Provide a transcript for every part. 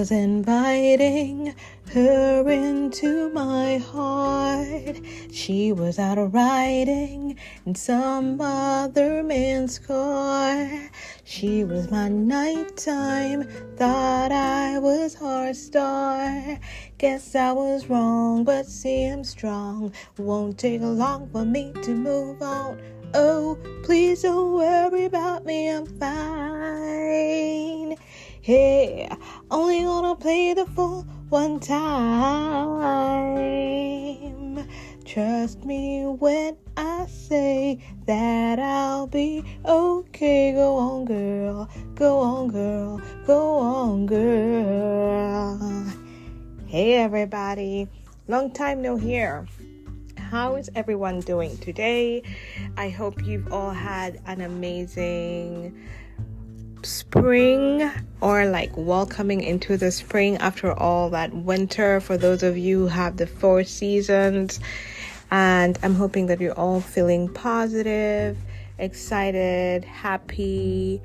was inviting her into my heart. She was out riding in some other man's car. She was my nighttime, thought I was her star. Guess I was wrong, but see I'm strong. Won't take long for me to move on. Oh, please don't worry about me, I'm fine. Hey, only gonna play the fool one time. Trust me when I say that I'll be okay. Go on, girl. Go on, girl. Go on, girl. Hey, everybody. Long time no hear. How is everyone doing today? I hope you've all had an amazing spring, or like welcoming into the spring after all that winter, for those of you who have the 4 seasons. And I'm hoping that you're all feeling positive, excited, happy,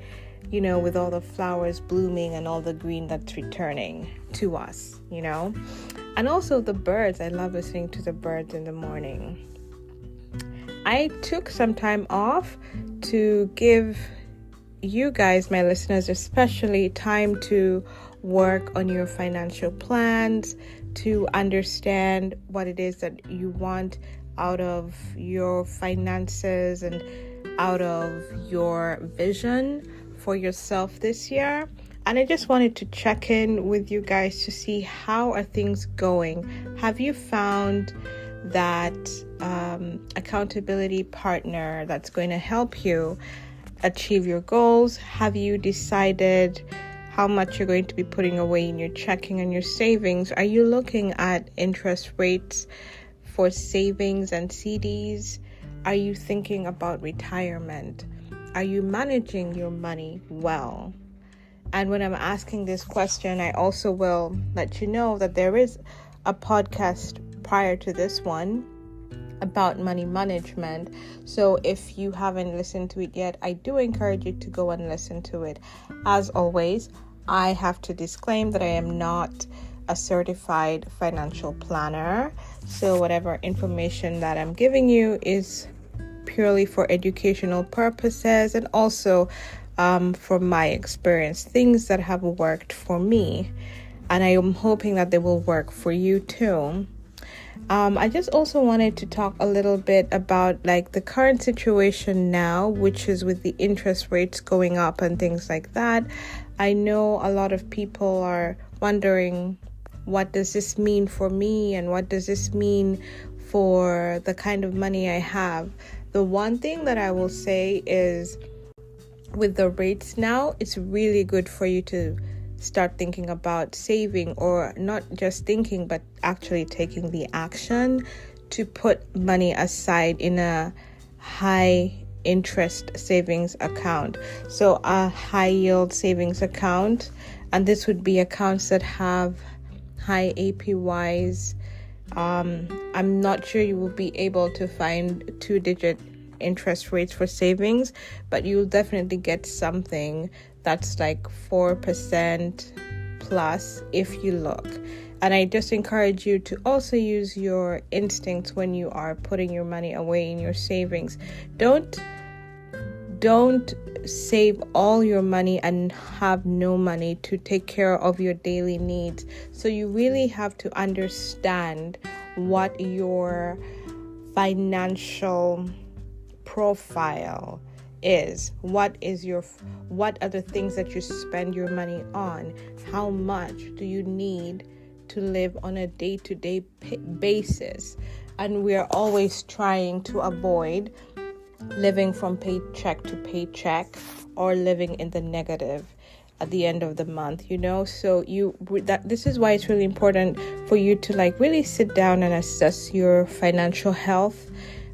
with all the flowers blooming and all the green that's returning to us, And also the birds. I love listening to the birds in the morning. I took some time off to give you guys, my listeners especially, time to work on your financial plans, to understand what it is that you want out of your finances and out of your vision for yourself this year. And I just wanted to check in with you guys to see how are things going. Have you found that accountability partner that's going to help you achieve your goals? Have you decided how much you're going to be putting away in your checking and your savings? Are you looking at interest rates for savings and CDs? Are you thinking about retirement? Are you managing your money well? And when I'm asking this question, I also will let you know that there is a podcast prior to this one about money management. So if you haven't listened to it yet, I do encourage you to go and listen to it. As always, I have to disclaim that I am not a certified financial planner. So whatever information that I'm giving you is purely for educational purposes, and also from my experience, things that have worked for me, and I am hoping that they will work for you too. I just also wanted to talk a little bit about like the current situation now, which is with the interest rates going up and things like that. I know a lot of people are wondering, what does this mean for me, and what does this mean for the kind of money I have? The one thing that I will say is, with the rates now, it's really good for you to start thinking about saving, or not just thinking, but actually taking the action to put money aside in a high interest savings account. So a high yield savings account, and this would be accounts that have high APYs. I'm not sure you will be able to find 2-digit interest rates for savings, but you'll definitely get something that's like 4% plus if you look. And I just encourage you to also use your instincts when you are putting your money away in your savings. Don't save all your money and have no money to take care of your daily needs. So you really have to understand what your financial profile is. What are the things that you spend your money on? How much do you need to live on a day-to-day basis? And we are always trying to avoid living from paycheck to paycheck, or living in the negative at the end of the month, So this is why it's really important for you to like really sit down and assess your financial health.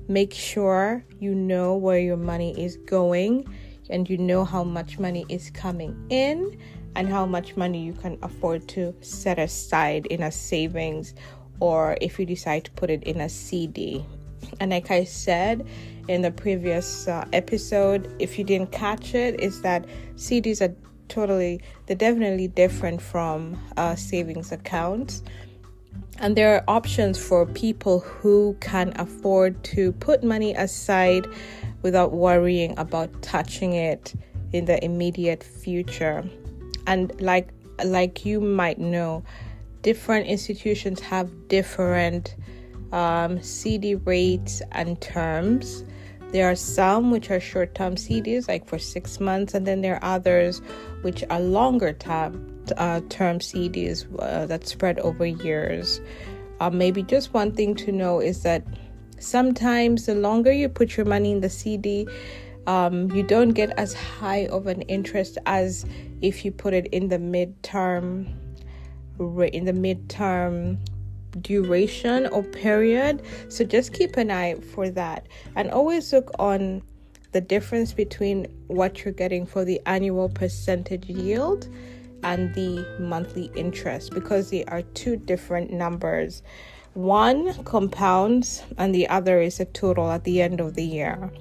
Make sure you know where your money is going, and you know how much money is coming in, and how much money you can afford to set aside in a savings, or if you decide to put it in a CD. And like I said in the previous episode, if you didn't catch it, is that CDs are they're definitely different from savings accounts. And there are options for people who can afford to put money aside without worrying about touching it in the immediate future. And like you might know, different institutions have different CD rates and terms. There are some which are short-term CDs, like for 6 months, and then there are others which are longer-term CDs that spread over years. Maybe just one thing to know is that sometimes the longer you put your money in the CD, you don't get as high of an interest as if you put it in the midterm duration or period. So just keep an eye for that, and always look on the difference between what you're getting for the annual percentage yield and the monthly interest, because they are two different numbers. One compounds and the other is a total at the end of the year.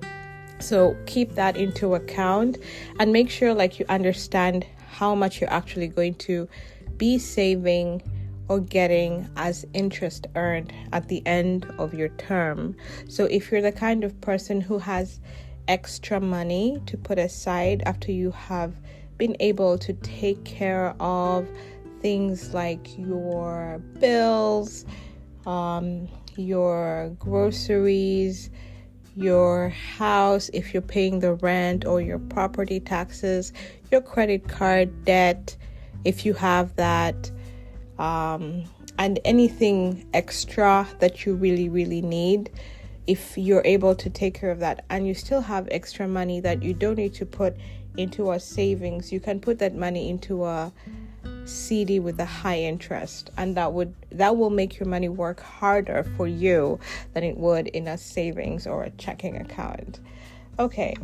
So keep that into account and make sure you understand how much you're actually going to be saving or getting as interest earned at the end of your term. So if you're the kind of person who has extra money to put aside after you have been able to take care of things like your bills, your groceries, your house, if you're paying the rent or your property taxes, your credit card debt, if you have that, and anything extra that you really, really need, if you're able to take care of that and you still have extra money that you don't need to put into a savings, you can put that money into a CD with a high interest, and that will make your money work harder for you than it would in a savings or a checking account. Okay,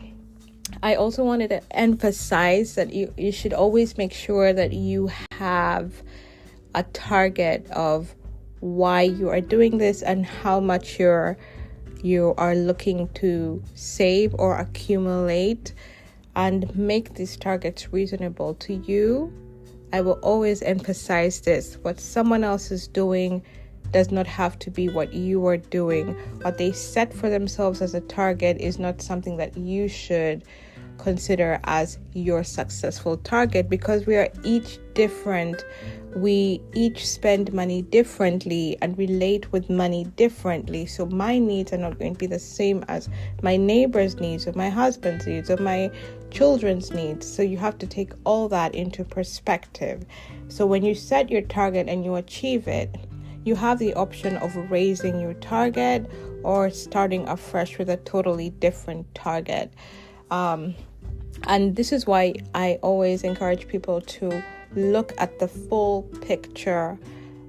I also wanted to emphasize that you should always make sure that you have a target of why you are doing this and how much you are looking to save or accumulate, and make these targets reasonable to you. I will always emphasize this. What someone else is doing does not have to be what you are doing. What they set for themselves as a target is not something that you should consider as your successful target, because we are each different. We each spend money differently and relate with money differently. So my needs are not going to be the same as my neighbor's needs or my husband's needs or my children's needs. So you have to take all that into perspective. So when you set your target and you achieve it, you have the option of raising your target or starting afresh with a totally different target. And this is why I always encourage people to look at the full picture.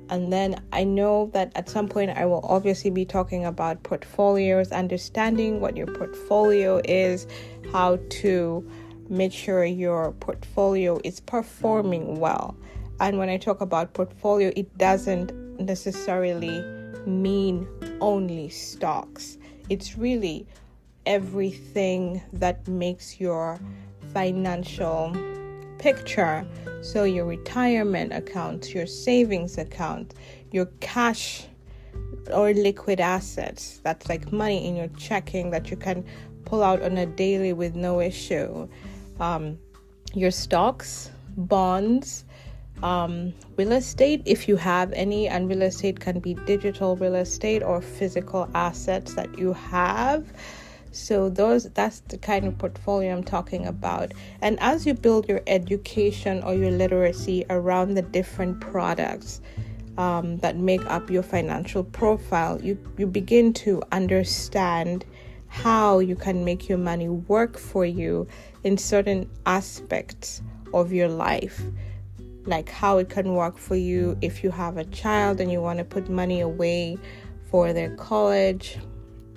And then I know that at some point I will obviously be talking about portfolios, understanding what your portfolio is, how to make sure your portfolio is performing well. And when I talk about portfolio, it doesn't necessarily mean only stocks. It's really everything that makes your financial picture. So your retirement accounts, your savings account, your cash or liquid assets, that's like money in your checking that you can pull out on a daily with no issue, your stocks, bonds, real estate if you have any, and real estate can be digital real estate or physical assets that you have. So that's the kind of portfolio I'm talking about. And as you build your education or your literacy around the different products that make up your financial profile, you begin to understand how you can make your money work for you in certain aspects of your life. Like how it can work for you if you have a child and you want to put money away for their college,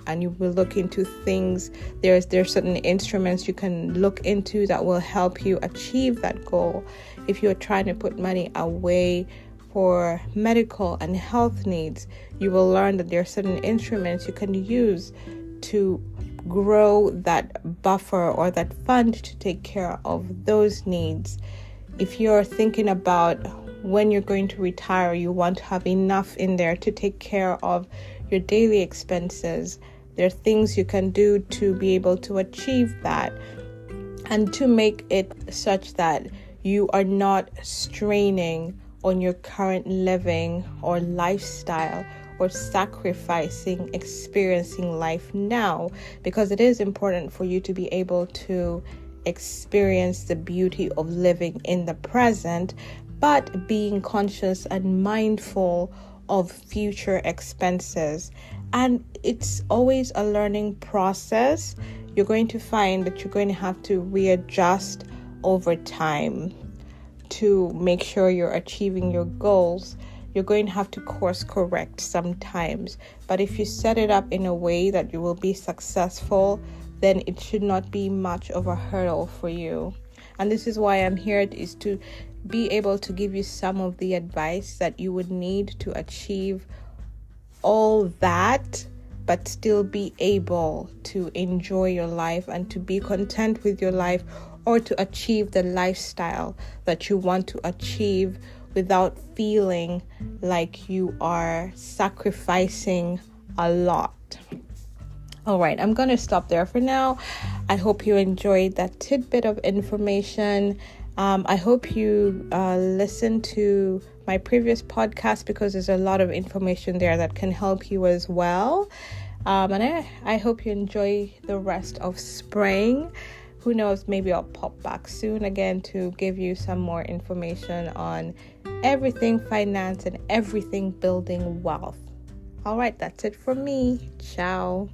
and you will look into things. There's certain instruments you can look into that will help you achieve that goal. If you're trying to put money away for medical and health needs, you will learn that there are certain instruments you can use to grow that buffer or that fund to take care of those needs. If you're thinking about when you're going to retire, you want to have enough in there to take care of your daily expenses. There are things you can do to be able to achieve that and to make it such that you are not straining on your current living or lifestyle or sacrificing experiencing life now, because it is important for you to be able to experience the beauty of living in the present, but being conscious and mindful of future expenses. And it's always a learning process. You're going to find that you're going to have to readjust over time to make sure you're achieving your goals. You're going to have to course correct sometimes, but if you set it up in a way that you will be successful, then it should not be much of a hurdle for you. And this is why I'm here, is to be able to give you some of the advice that you would need to achieve all that, but still be able to enjoy your life and to be content with your life, or to achieve the lifestyle that you want to achieve without feeling like you are sacrificing a lot. All right, I'm going to stop there for now. I hope you enjoyed that tidbit of information. I hope you listen to my previous podcast, because there's a lot of information there that can help you as well. And I hope you enjoy the rest of spring. Who knows, maybe I'll pop back soon again to give you some more information on everything finance and everything building wealth. All right, that's it from me. Ciao.